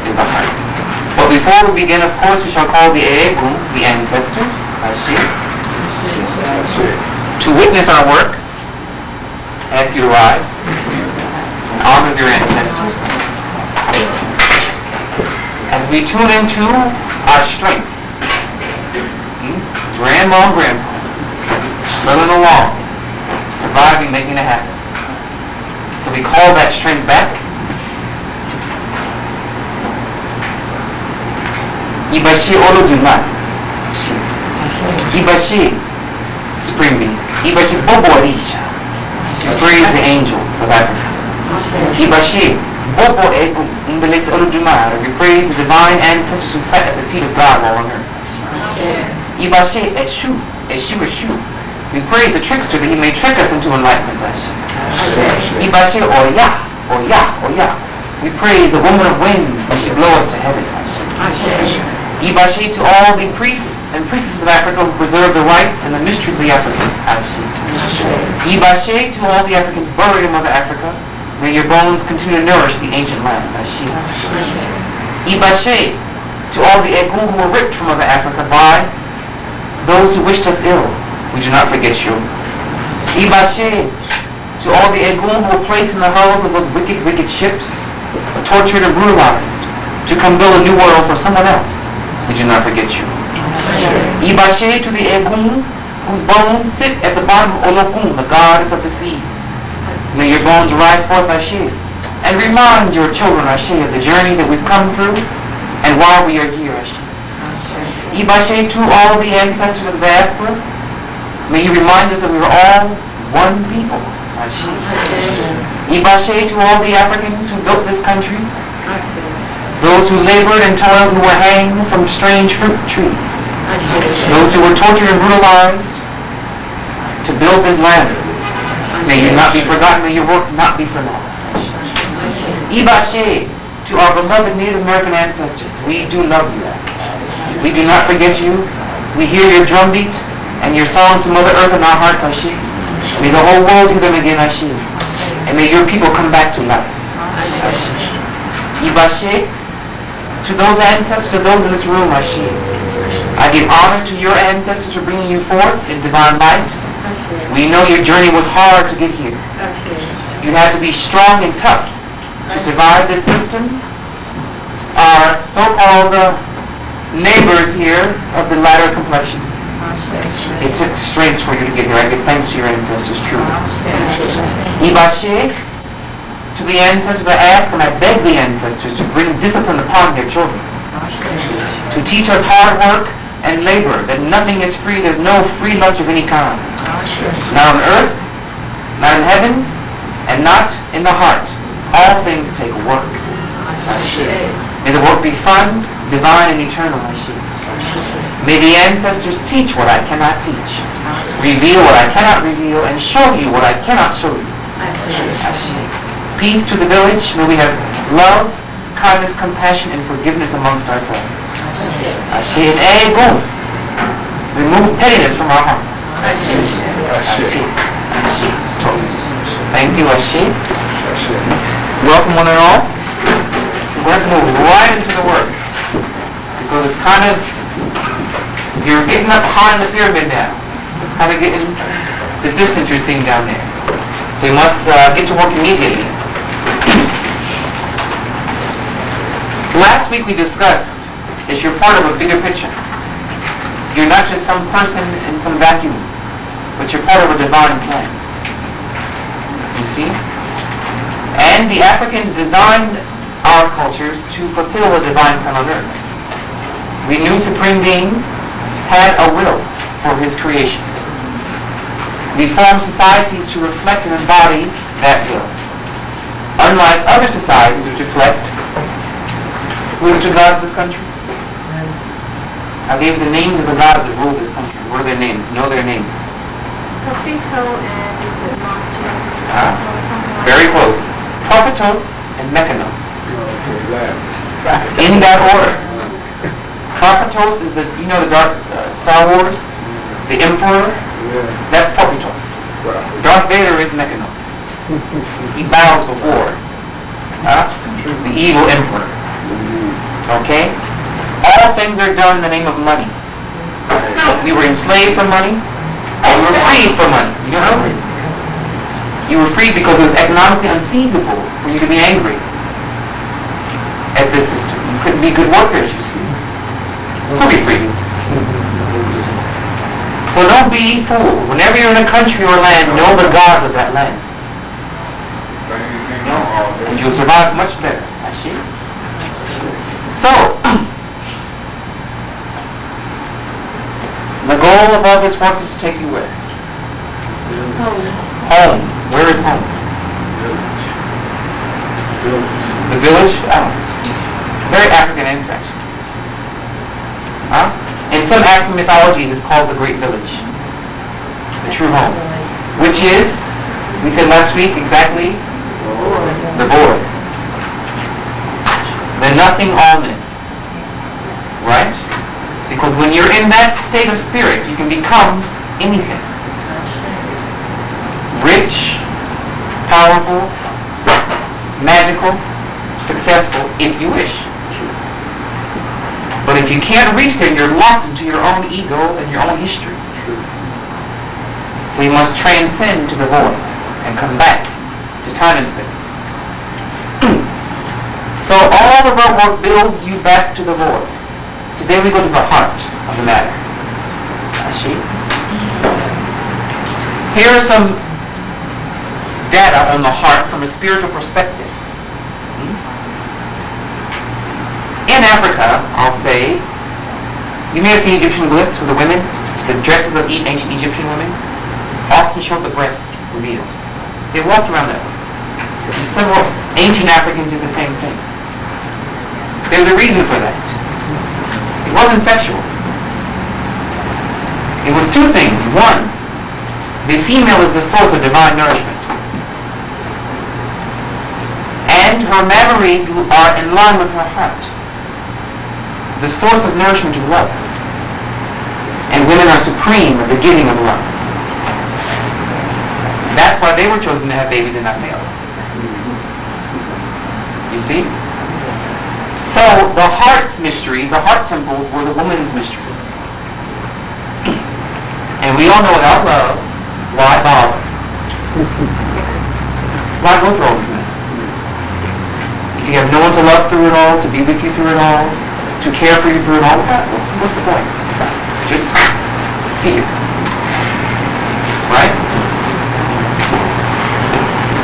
in the heart. But before we begin, of course, we shall call the Eegum, the ancestors, to witness our work. I ask you to rise in honor of your ancestors. As we tune into our strength, grandma and grandpa, struggling along, surviving, making it happen. So we call that strength back. Ibashi Olodumare. Ibashi Spring Bee. Ibashi Bobo Arisha. We praise the angels of Africa. Ibashi Bobo Egu Umbelese Olodumare. We praise the divine ancestors who sat at the feet of God while on earth. Ibashi Eshu. Eshu Eshu. We praise the trickster that he may trick us into enlightenment. Ibashi Oya. Oya. Oya. We praise the woman of winds when she blow us to heaven. Ibashi to all the priests and priestesses of Africa who preserve the rights and the mysteries of the African. Ibashi to all the Africans buried in Mother Africa. May your bones continue to nourish the ancient land. Ibashi to all the Egu who were ripped from Mother Africa by those who wished us ill. We do not forget you. Ibashi to all the Egu who were placed in the hulls of those wicked, wicked ships, tortured and brutalized, to come build a new world for someone else. We do not forget you. Ibashi to the Egum whose bones sit at the bottom of Olokun, the goddess of the seas. May your bones rise forth, Ashe, and remind your children, Ashe, of the journey that we've come through and why we are here, Ashe. Ibashi to all the ancestors of the diaspora, may you remind us that we are all one people, Ashe. Ibashi to all the Africans who built this country, those who labored and toiled, who were hanged from strange fruit trees, those who were tortured and brutalized to build this land. May you not be forgotten, may your work not be forgotten. Ibashi to our beloved Native American ancestors, we do love you. We do not forget you. We hear your drumbeat and your songs to Mother Earth in our hearts, Ashe. May the whole world hear them again, Ashe. And may your people come back to life. Ibashi to those ancestors, to those in this room, Ashe. I give honor to your ancestors for bringing you forth in divine light. We know your journey was hard to get here. You had to be strong and tough to survive this system. Our so-called neighbors here of the lighter complexion. It took strength for you to get here. I give thanks to your ancestors, truly. Ibashi to the ancestors, I ask and I beg the ancestors to bring discipline upon their children, to teach us hard work and labor, that nothing is free, there's no free lunch of any kind. Not on earth, not in heaven, and not in the heart. All things take work. May the work be fun, divine, and eternal. May the ancestors teach what I cannot teach, reveal what I cannot reveal, and show you what I cannot show you. Peace to the village. May we have love, kindness, compassion, and forgiveness amongst ourselves. Ashe and Egum. Remove pettiness from our hearts. Ashe. Ashe. Thank you, Ashe. Welcome one and all. We're going to move right into the work, because it's kind of, you're getting up high in the pyramid now. It's kind of getting the distance you're seeing down there. So you must get to work immediately. Last week we discussed that you're part of a bigger picture. You're not just some person in some vacuum, but you're part of a divine plan. You see? And the Africans designed our cultures to fulfill a divine plan on earth. We knew Supreme Being had a will for his creation. We formed societies to reflect and embody that will. Unlike other societies which reflect who are the two gods of this country? I gave the names of the gods that rule this country. What are their names? Know their names. Profito and very close. Profitos and Mechanos. In that order. Profitos is the, you know, the Dark Star Wars, the Emperor. That's Profitos. Darth Vader is Mechanos. He bows before the evil emperor. Okay? All things are done in the name of money. We were enslaved for money. We were free for money. You know? You were free because it was economically unfeasible for you to be angry at this system. You couldn't be good workers, you see. So be free. So don't be fooled. Whenever you're in a country or land, know the God of that land. And you'll survive much better. I see. So, the goal of all this work is to take you where? Home. Where is home? The village? Oh. Very African answer, actually. Huh? In some African mythologies, it's called the Great Village. The true home. Which is, we said last week, exactly? The void. The nothing allness. Right? Because when you're in that state of spirit, you can become anything. Rich, powerful, magical, successful, if you wish. But if you can't reach there, you're locked into your own ego and your own history. So you must transcend to the void and come back to time and space. So all the work builds you back to the void. Today we go to the heart of the matter. Here are some data on the heart from a spiritual perspective. In Africa, I'll say, you may have seen Egyptian glyphs for the women. The dresses of ancient Egyptian women often showed the breast revealed. They walked around that way. Several ancient Africans did the same thing. There's a reason for that. It wasn't sexual. It was two things. One, the female is the source of divine nourishment. And her memories are in line with her heart. The source of nourishment is love. And women are supreme at the giving of love. That's why they were chosen to have babies and not males. You see? So the heart mysteries, the heart symbols were the woman's mysteries. And we all know without love, why bother? Why go through all this mess? If you have no one to love through it all, to be with you through it all, to care for you through it all, what's the point? Just see it. Right?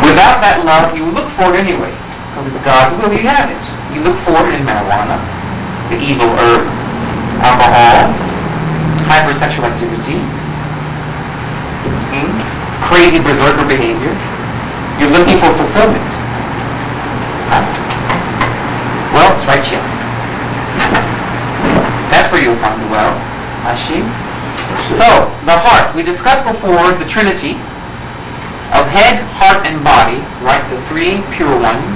Without that love, you look for it anyway. Because it's God's will, you have it. You look for it in marijuana, the evil herb, alcohol, hypersexual activity, crazy berserker behavior. You're looking for fulfillment. Huh? Well, it's right here. That's where you'll find the well. So, the heart. We discussed before the Trinity of head, heart, and body, right? The three pure ones.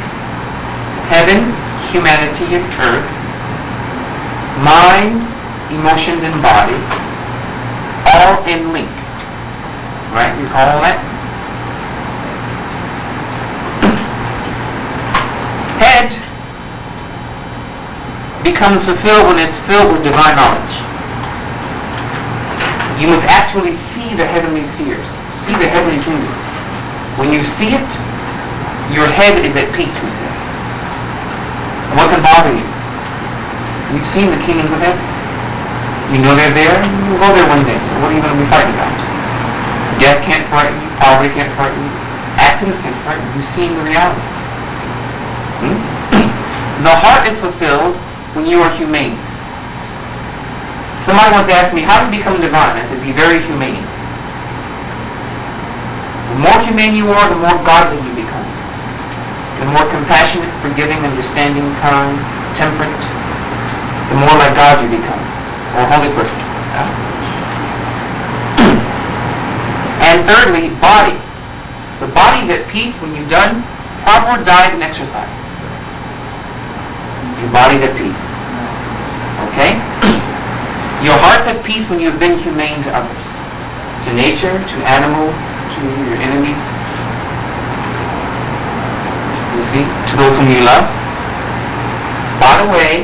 Heaven, humanity, and earth. Mind, emotions, and body. All in link. Right? You recall that? Head becomes fulfilled when it's filled with divine knowledge. You must actually see the heavenly spheres, see the heavenly kingdoms. When you see it, your head is at peace, we say. And what can bother you? You've seen the kingdoms of heaven. You know they're there, you'll go there one day, so what are you going to be fighting about? Death can't frighten you, poverty can't frighten you, accidents can't frighten you, you've seen the reality. The heart is fulfilled when you are humane. Somebody once asked me, how do you become divine? I said, be very humane. The more humane you are, the more godly you become. The more compassionate, forgiving, understanding, kind, temperate, the more like God you become, or a holy person. And thirdly, body. The body is at peace when you've done proper diet and exercise. Your body's at peace. Okay? Your heart's at peace when you've been humane to others. To nature, to animals, to your enemies. You see? To those whom you love. By the way,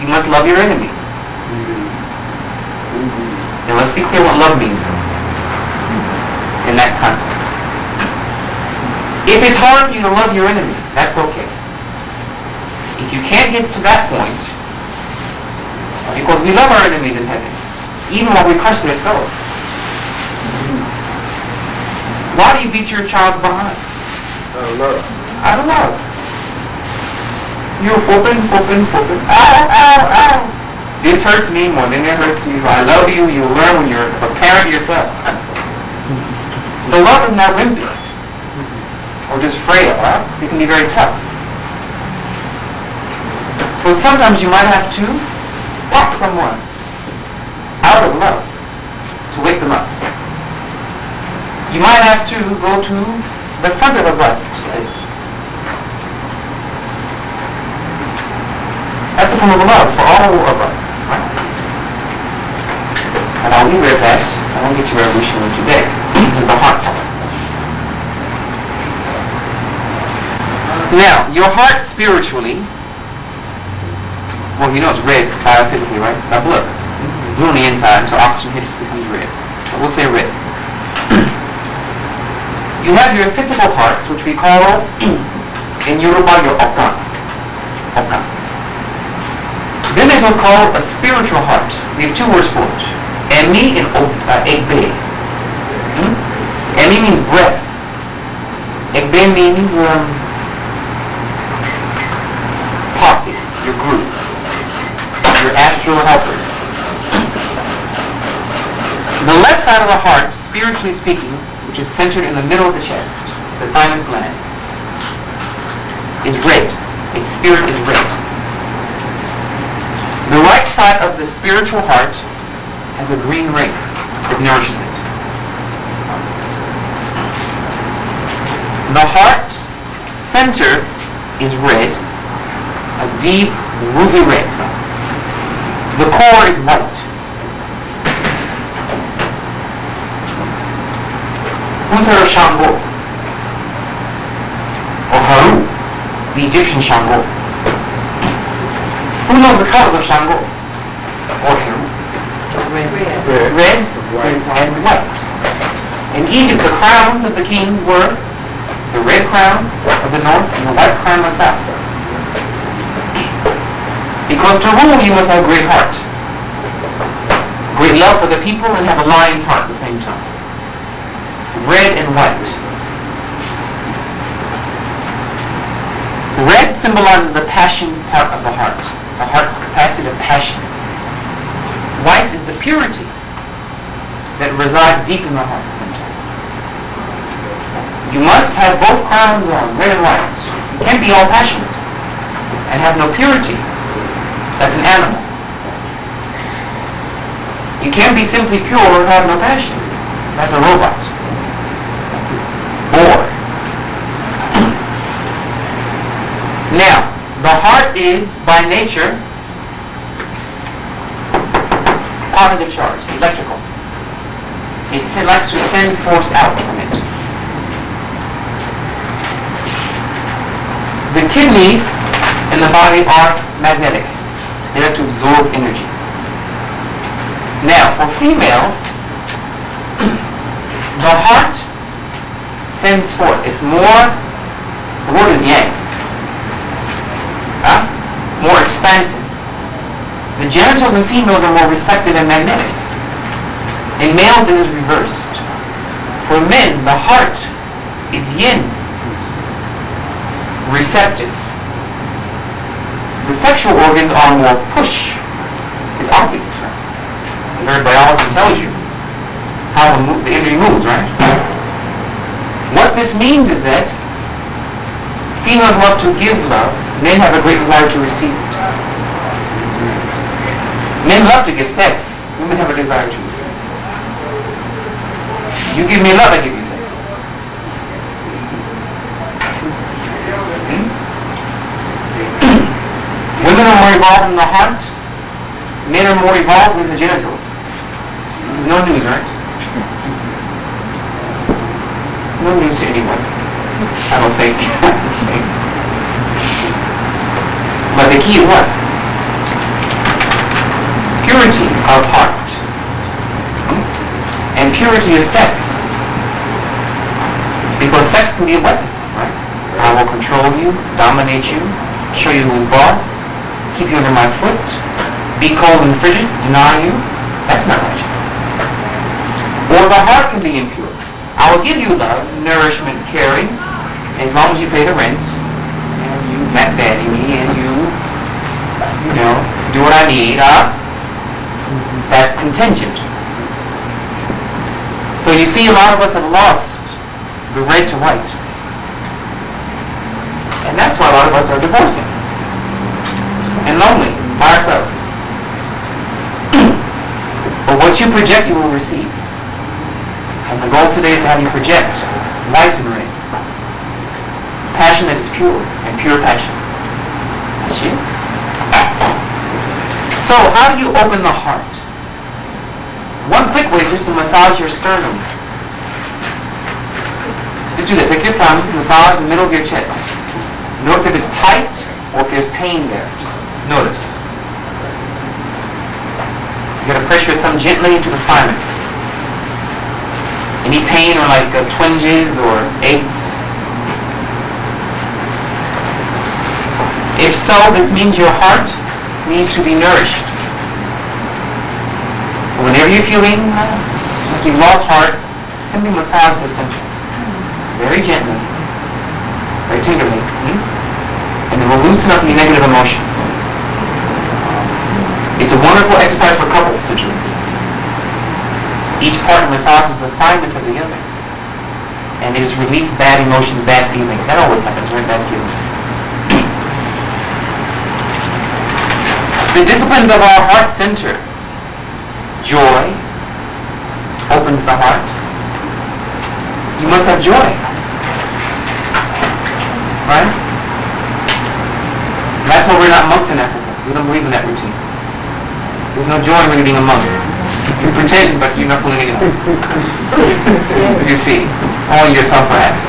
you must love your enemy. And let's be clear what love means in that context. If it's hard for you to love your enemy, that's okay. If you can't get to that point, because we love our enemies in heaven, even while we crush their skulls. Why do you beat your child's behind? Out of love. You're whooping. Ow, ow, ow. This hurts me more than it hurts you. I love you. You'll learn when you're a parent yourself. So love is not wimpy or just frail. Right? It can be very tough. So sometimes you might have to whack someone out of love to wake them up. You might have to go to the front of a bus to sit. That's a form of love for all of us. And I'll leave it at that. I won't get you revolutionary today. This is the heart. Now, your heart spiritually, well, you know it's red biophysically, right? It's got blood. Blue on the inside until oxygen hits it becomes red. But we'll say red. You have your physical parts, which we call in Yoruba your okan. Okan. Then there's what's called a spiritual heart. We have two words for it. Emi and Egbe. Emi means breath. Egbe means posse, your group, your astral helpers. The left side of the heart, spiritually speaking, which is centered in the middle of the chest, the thymus gland, is red. Its spirit is red. The right side of the spiritual heart has a green ring that nourishes it. The heart center is red, a deep ruby red. The core is white. Who's heard of Shango? Or Haru, the Egyptian Shango? Who knows the colors of Shango? Or Haru? Red and white. In Egypt, the crowns of the kings were the red crown of the north and the white crown of the south. Because to rule, you must have a great heart, great love for the people, and have a lion's heart at the same time. Red and white. Red symbolizes the passion part of the heart's capacity of passion. White is the purity that resides deep in the heart center. You must have both crowns on, red and white. You can't be all passionate and have no purity. That's an animal. You can't be simply pure and have no passion. That's a robot. Or, now, the heart is, by nature, positive charge, electrical. It likes to send force out from it. The kidneys in the body are magnetic. They like to absorb energy. Now, for females, the heart sends forth. It's more, the word is yang. More expansive. The genitals in females are more receptive and magnetic. In males it is reversed. For men, the heart is yin, receptive. The sexual organs are more push. It's obvious, right? Nerd biology tells you how the energy moves, right? What this means is that females love to give love, men have a great desire to receive it. Men love to give sex, women have a desire to receive it. You give me love, I give you sex. Women are more evolved in the heart, men are more evolved in the genitals. This is no news, right? No news to anyone. I don't think. But the key is what? Purity of heart. And purity of sex. Because sex can be a weapon, right? I will control you, dominate you, show you who's boss, keep you under my foot, be cold and frigid, deny you. That's not righteous. Or the heart can be impure. I will give you love, nourishment, caring, as long as you pay the rent, and you met daddy me, and you do what I need, That's contingent. So you see, a lot of us have lost the red to white. And that's why a lot of us are divorcing. And lonely, by ourselves. But what you project, you will receive. And the goal today is to have you project white and red. Passion that is pure, and pure passion. That's you. So, how do you open the heart? One quick way is just to massage your sternum. Just do that. Take your thumb, massage the middle of your chest. Notice if it's tight or if there's pain there. Just notice. You're going to press your thumb gently into the thymus. Any pain or like twinges or aches? If so, this means your heart needs to be nourished. Whenever you're feeling like you've lost heart, simply massage the center. Very gently, very tenderly. And it will loosen up any negative emotions. It's a wonderful exercise for couples to do. Each part massages the thymus of the other. And it has released bad emotions, bad feelings. That always happens, right? Bad feelings. The disciplines of our heart center. Joy opens the heart. You must have joy. Right? That's why we're not monks in Africa. We don't believe in that routine. There's no joy in really being a monk. You pretend, but you're not fooling anyone. You see. Only yourself perhaps.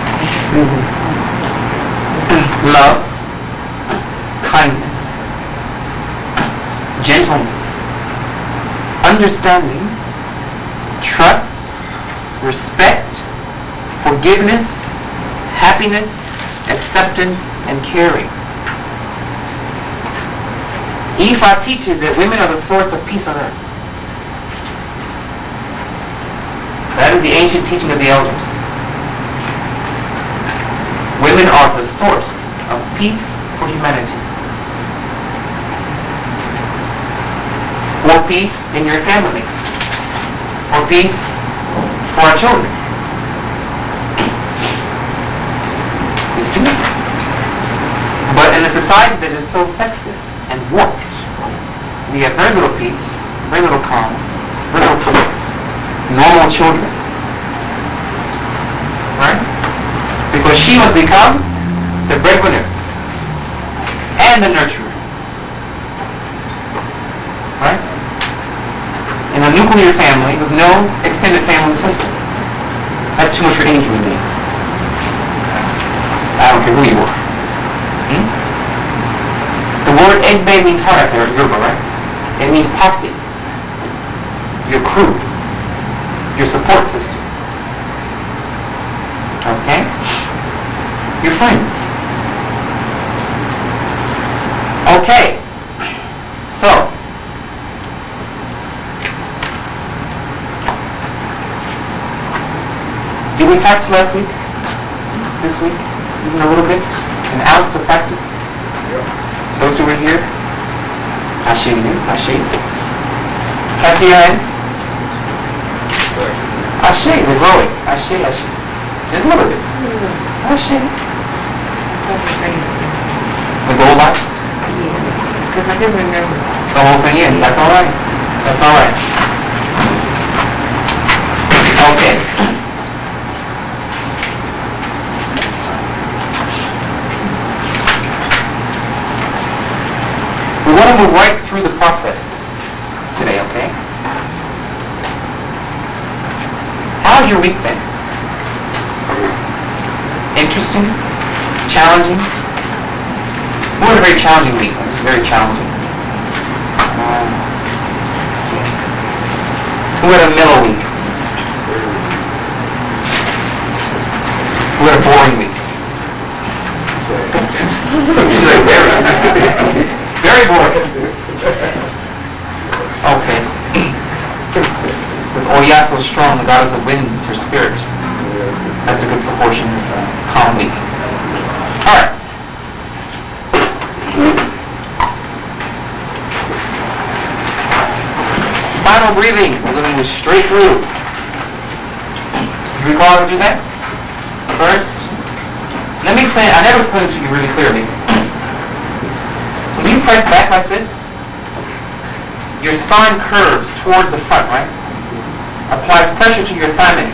Love. Kindness. Gentleness. Understanding, trust, respect, forgiveness, happiness, acceptance, and caring. Ifa teaches that women are the source of peace on earth. That is the ancient teaching of the elders. Women are the source of peace for humanity. Or peace in your family. Or peace for our children. You see? But in a society that is so sexist and warped, we have very little peace, very little calm, very little normal children. Right? Because she must become the breadwinner and the nurturer. Right? In a nuclear family with no extended family system. That's too much for any human being. I don't care who you are. The word Egbe means heart out there in Yoruba, right? It means posse. Your crew. Your support system. Okay? Your friends. Okay. So, did we practice last week? This week? Even a little bit? An ounce of practice? Those who were here? Ashe, Ashe. Can I see your hands? Ashe, we're growing. Ashe, Ashe. Just a little bit. Ashe. The goal line? Because I didn't remember. The whole thing in. That's all right. That's all right. Okay. We want to move right through the process today, okay? How's your week been? Interesting? Challenging? We had a very challenging week. I'm very challenging. Who had a mellow week? Who had a boring week? She's like, very boring. Okay. With Oya so strong, the goddess of wind is her spirit. That's a good proportion. Calm week. Alright. Spinal breathing. We're going to move straight through. Do you recall how to do that? First, let me explain. I never explained it to you really clearly. When you press back like this, your spine curves towards the front, right? Applies pressure to your thymus,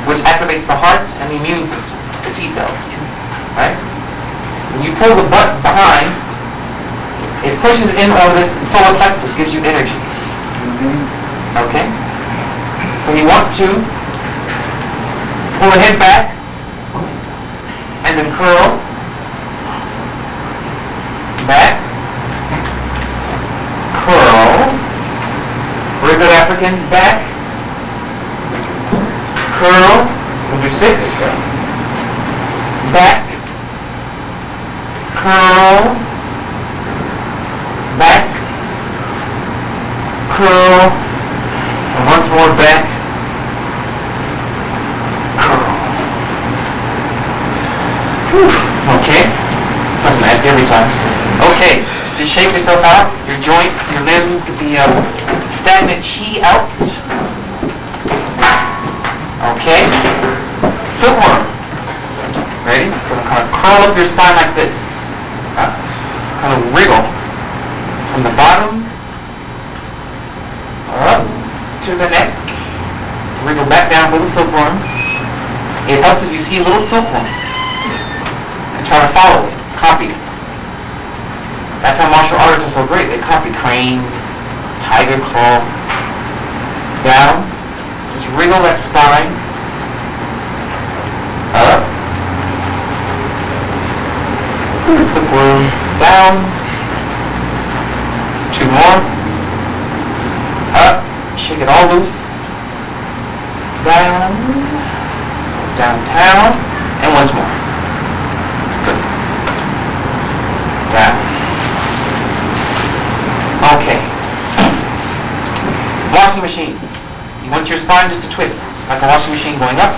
which activates the heart and the immune system, the T cells, right? When you pull the butt behind, it pushes in on this solar plexus, gives you energy. Okay? So you want to pull the head back, and then curl, back, curl, very good African, back, curl, we'll do 6, back, curl, back, curl, and once more back, curl. Whew. Okay, I'm going to ask every time. Okay, just shake yourself out, your joints, your limbs, get the stagnant chi out. Okay, silkworm. Ready? Gonna kind of curl up your spine like this. Kind of wriggle from the bottom up to the neck. Wriggle back down with a silkworm. It helps if you see a little silkworm and try to follow it, copy it. That's how martial artists are so great. They copy crane, tiger claw, down. Just wriggle that spine up. Silkworm down. 2 more. Up. Shake it all loose. Down. Downtown. And once more. Good. Down. Okay. Washing machine. You want your spine just to twist, like a washing machine going up,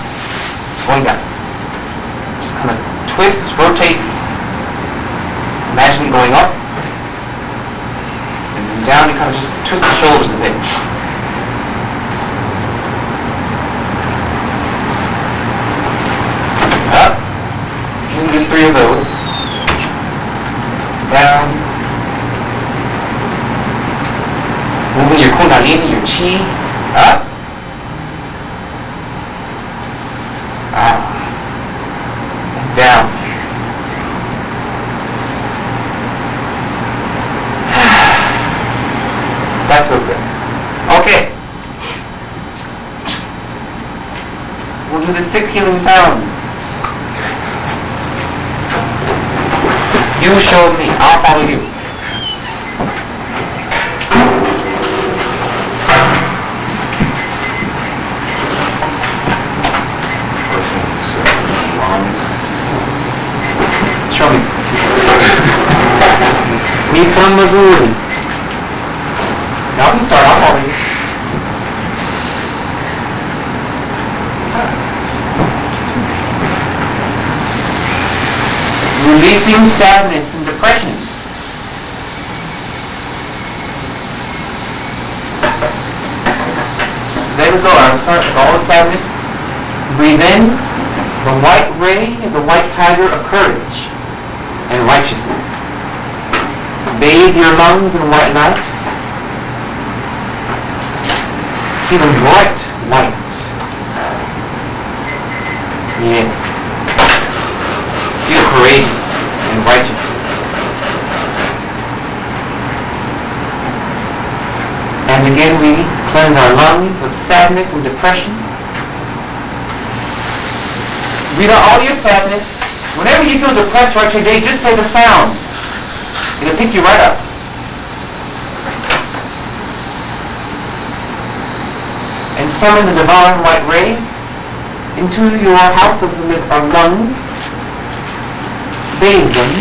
going down. Just kind of twist, rotate. Imagine it going up, and then down. You kind of just twist the shoulders a bit. Up. And there's 3 of those. Down. Moving your kundalini, your chi, up. And down. That feels good. Okay. We'll do the 6 healing sounds. You show me, I'll follow you. Show me. Me from Missouri. Now we can start. I'll follow you. Releasing sadness and depression. There we go. I'll start with all the sadness. Breathe in the white ray of the white tiger of courage and righteousness. Bathe your lungs in white light. See them bright white. Yes. Feel courageous and righteous. And again we cleanse our lungs of sadness and depression. Breathe out all your sadness. Whenever you feel depressed right today, just say the sound. It'll pick you right up. And summon the divine white ray into your house of lungs. Bathe them.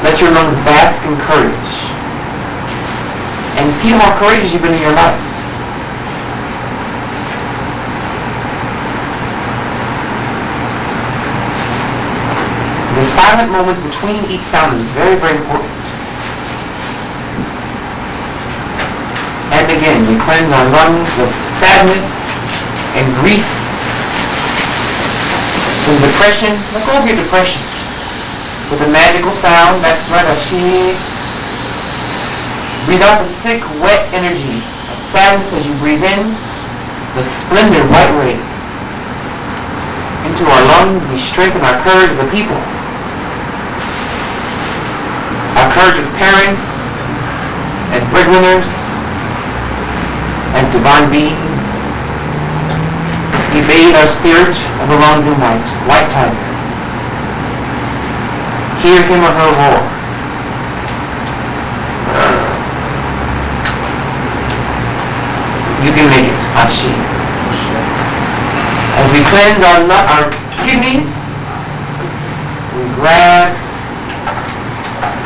Let your lungs bask in courage. And feel how courageous you've been in your life. The silent moments between each sound is very, very important. And again, we cleanse our lungs of sadness and grief and depression. Let go of your depression with a magical sound. That's right, Ashi. Breathe out the sick, wet energy of sadness as you breathe in the splendid white ray. Into our lungs, we strengthen our courage as a people. Our courage as parents, as breadwinners, as divine beings. We bathe our spirit of the lungs in white, white tiger. Hear him or her roar. You can make it, Ashi. As we cleanse our kidneys, we grab,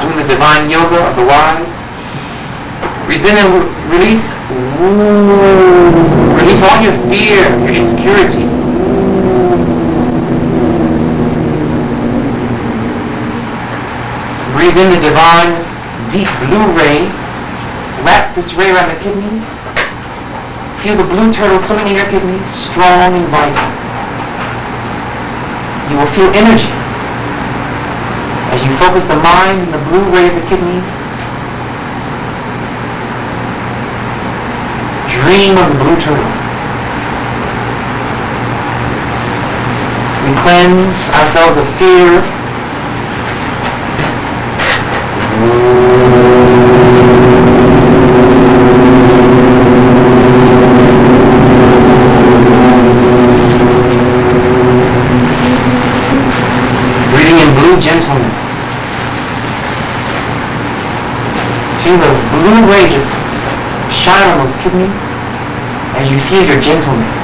doing the divine yoga of the wise. Breathe in and release. Release all your fear, your insecurity. Breathe in the divine, deep blue ray. Wrap this ray around the kidneys. Feel the blue turtle swimming in your kidneys, strong and vital. You will feel energy as you focus the mind in the blue ray of the kidneys. Dream of the blue turtle. We cleanse ourselves of fear. Breathing in blue gentleness. Feel the blue ray just shine on those kidneys as you feel your gentleness.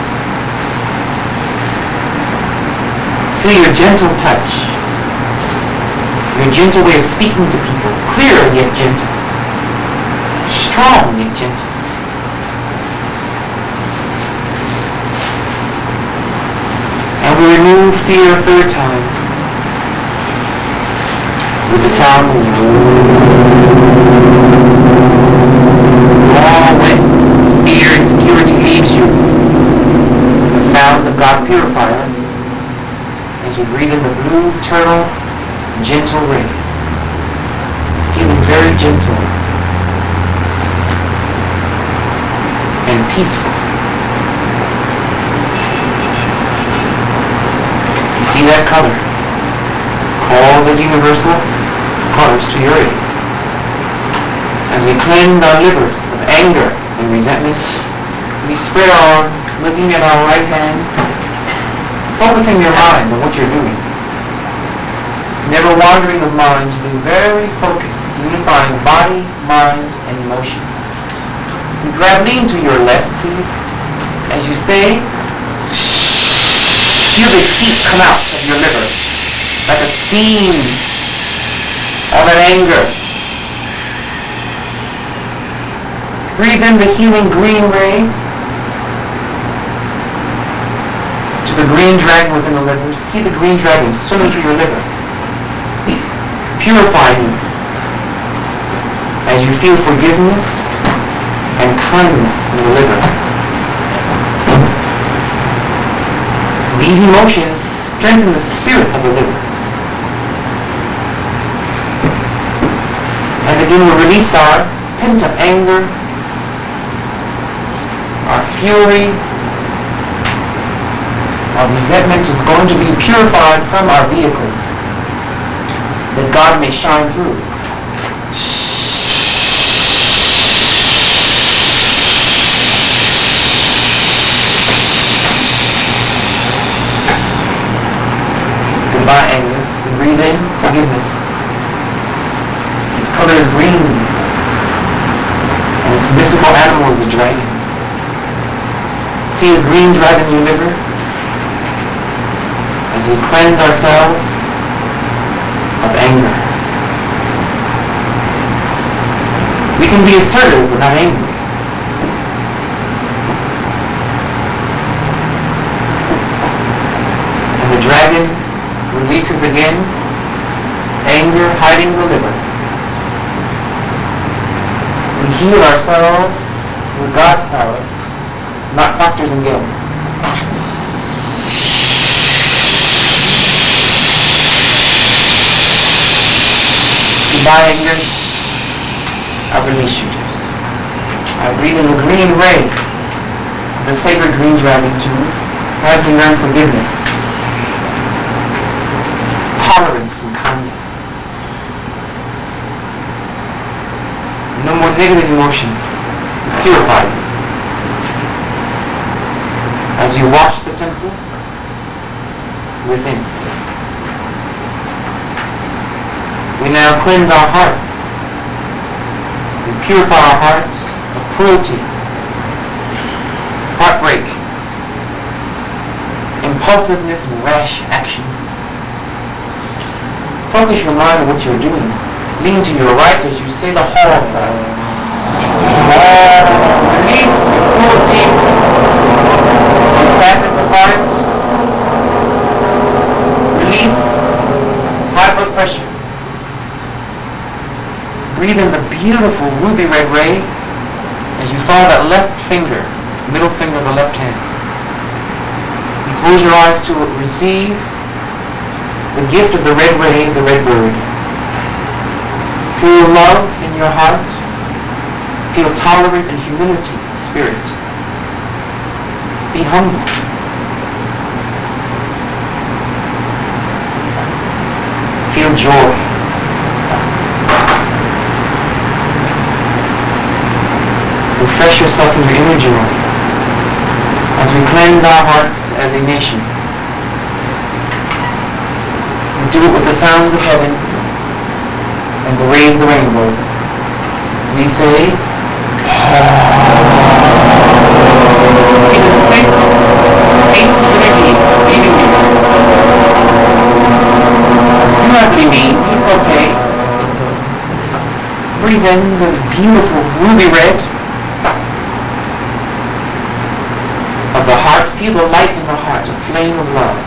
Feel your gentle touch. Your gentle way of speaking to people. Clear yet gentle. Strong yet gentle. And we remove fear a third time with the sound all when fear and insecurity leaves you. The sounds of God purify us as we breathe in the blue turtle gentle ray, feeling very gentle and peaceful. You see that color? Call the universal colors to your aid. As we cleanse our livers of anger and resentment, we spread our arms, looking at our right hand, focusing your mind on what you're doing. Never wandering of mind, being very focused, unifying body, mind, and emotion. You grab lean to your left, please. As you say, feel the heat come out of your liver, like a steam, all that anger. Breathe in the healing green ray to the green dragon within the liver. See the green dragon swimming through your liver. Purify you as you feel forgiveness and kindness in the liver. These emotions strengthen the spirit of the liver. And again we release our pent-up anger, our fury, our resentment is going to be purified from our vehicles, that God may shine through. Goodbye, anger. Breathe in, forgiveness. This mystical animal is the dragon. See a green dragon in your liver? As we cleanse ourselves of anger. We can be assertive but not angry. And the dragon releases again, anger hiding the liver. We heal ourselves with God's power, not Proctor's and Gamble. Goodbye, anger. I release you. I breathe in the green ray of the sacred green dragon to have you learn forgiveness, tolerance, and kindness. No more negative emotions. Purify you. As we wash the temple within. We now cleanse our hearts. We purify our hearts of cruelty, heartbreak, impulsiveness, and rash action. Focus your mind on what you're doing. Lean to your right as you say the whole thing. Release your cruelty, your sadness of heart. Release high blood pressure. Breathe in the beautiful ruby red ray as you follow that left finger, middle finger of the left hand. You close your eyes to receive the gift of the red ray, the red bird. Feel love in your heart. Feel tolerance and humility of spirit. Be humble. Feel joy. Refresh yourself in your inner joy as we cleanse our hearts as a nation. We do it with the sounds of heaven and the rays of the rainbow. We say, see the sick, faces of their beating me. You don't have to be mean, it's okay. Breathe in the beautiful ruby red of the heart. Feel the light in the heart, a flame of love.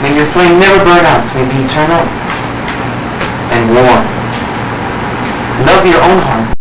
May your flame never burn out, may it be eternal and warm. Love your own heart.